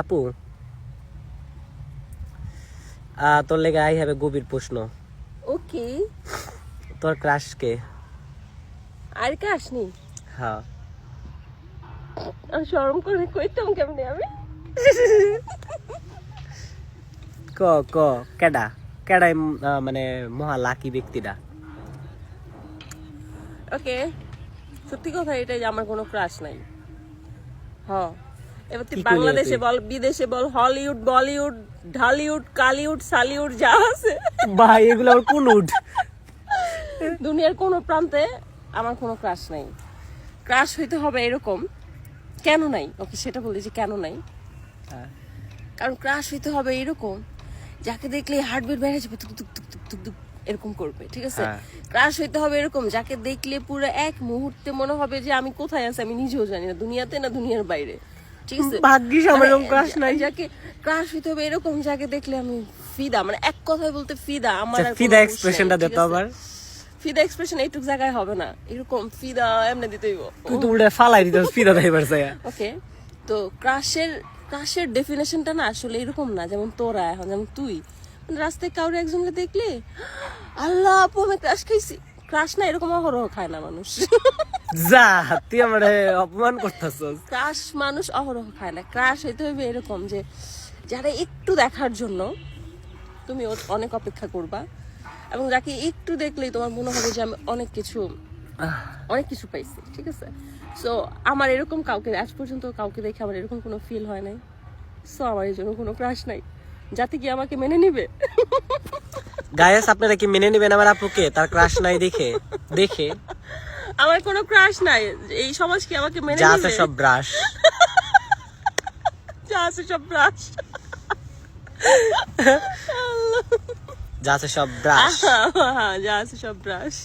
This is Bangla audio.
আপু তোর লেগে আই হ্যাভ এ গভীর প্রশ্ন। ওকে, তোর ক্রাশ কে? আর কে আসনি? হ্যাঁ আর শরম করে কইতাম কেমনে আমি? ক ক কেডা কেডাই মানে মহা লাকি ব্যক্তিটা? ওকে, সত্যি কথা এটাই যে আমার কোনো ক্রাশ নাই। হ্যাঁ, এবার তুই কি করলি বাংলাদেশে তুই? বল, বিদেশে বল, হলিউড, বলিউড, ঢালিউড, কালিউড, সালিউড যা আছে ভাই এগুলো আবার কোন উড? দুনিয়ার কোনো প্রান্তে আমার কোনো ক্রাশ নাই। ক্রাশ হইতে হবে এরকম, কেন নাই? ওকে সেটা বলি যে কেন নাই। কারণ ক্রাশ হইতে হবে এরকম যাকে দেখলে হার্টবিট বেড়ে যাবে, তুক তুক তুক তুক তুক তুক এরকম করবে, ঠিক আছে? হ্যাঁ। ক্রাশ হইতে হবে এরকম যাকে দেখলে পুরো এক মুহূর্তে মনে হবে যে আমি কোথায় আছি আমি নিজেও জানি না, দুনিয়াতে না দুনিয়ার বাইরে, ঠিক আছে? ভাগ্যিস আমার এরকম ক্রাশ নাই। যাকে ক্রাশ হইতে হবে এরকম যাকে দেখলে আমি ফিদা, মানে এক কথায় বলতে ফিদা। আমার আর কোনো ফিদা হুঁশ এক্সপ্রেশনটা নাই, দে ঠিক তো আছে? আবার। ফিদা এক্সপ্রেশন এইটুক জায়গায় হবে না, এরকম ফিদা এমনি দিতে হইব। তুই তো উল্টা ফালাই দিতে ফিদা দাইবার চাই। ওকে, তো ক্রাশের ডেফিনেশনটা না আসলে এরকম না যেমন তোরা এখন, যেমন তুই মানে রাস্তায় কাউরে একজনকে দেখলে আল্লাহ আপু আমি ক্রাশ খাইছি, ক্রাশ না এরকম অহরহ খায় না মানুষ। যা তুই আমারে অপমান করতেছস। ক্রাশ মানুষ অহরহ খায় না। ক্রাশ হইতে হবে এরকম যে যারা একটু দেখার জন্য তুমি অনেক অপেক্ষা করবা, এবং যাকে একটু দেখলেই তোমার মনে হবে যে আমি অনেক কিছু পাইছি, ঠিক আছে? সো আমার এরকম কাউকে আজ পর্যন্ত কাউকে দেখে আমার এরকম কোনো ফিল হয় নাই। সো আমার এই জন্য কোনো ক্রাশ নাই, যাতে কি আমাকে মেনে নিবে। গায়েস আপনারা কি মেনে নেবেন আমার আপুকে তার ক্রাশ নাই দেখে? দেখে আমার কোনো ক্রাশ নাই, এই সমাজ কি আমাকে মেনে যা নিবে? আছে সব ব্রাশ। যা আছে সব ব্রাশ। যা আছে সব ব্রাশ। যা আছে সব ব্রাশ।